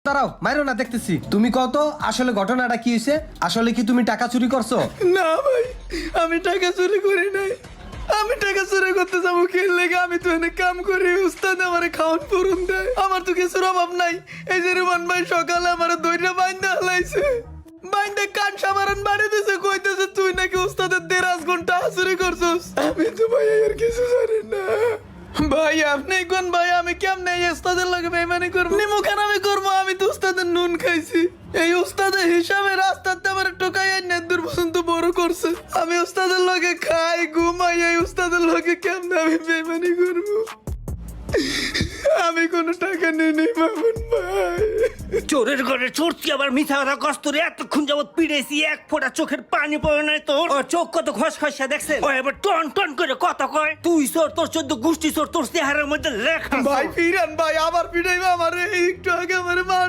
দাঁড়াও, মাইরো না, দেখতেছি। তুমি কত আসলে ঘটনাটা কি হয়েছে? আসলে কি তুমি টাকা চুরি করছো? না ভাই, আমি টাকা চুরি করি নাই। আমি টাকা চুরি করতে যাবো খেললে, আমি তো এনে কাম করি, উস্তাদ আমারে খাওয়ান পূরণ দেয়, আমার তো কিছুর অভাব নাই। এই যে রুমান ভাই সকালে আমার দইটা বাইন্দা হালাইছে, বাইন্দা কান সামারণ বাড়ি দিছে, কইতেছে তুই নাকি উস্তাদের 1.5 ঘন্টা চুরি করছস। আমি তো ভাই আর কিছু জানি না ভাই। আপনি কোন ভাই, আমি কেমনে এই উস্তাদের লগে বেইমানি করব? নিমু কেন আমি করবো? আমি তো উস্তাদের নুন খাইছি। এই উস্তাদের হিসাবে রাস্তাতে আমার টোকাই আইনে দূর পর্যন্ত বড় করছে। আমি উস্তাদের লগে খাই ঘুমাই, এই উস্তাদের লগে কেমনে আমি বেইমানি করব? আমি কোনো টাকা নেই নেই মামুন ভাই। চোরের ঘরে চোর, তুই আবার মিথ্যা কথা কস্তরে এতক্ষণ যাবত পিড়েছি, এক ফোঁটা চোখের পানি পড়ে নাই তোর? ও চোখ কত খসখসা দেখছেন? ও এবার টন টন করে কথা কয়। তুই চোর, তোর 14 গোষ্ঠী চোর, তোর চেহারার মধ্যে লেখা। ভাই ফিরান ভাই, আবার পিটাইবা আমারে, একটু আগে আমারে মার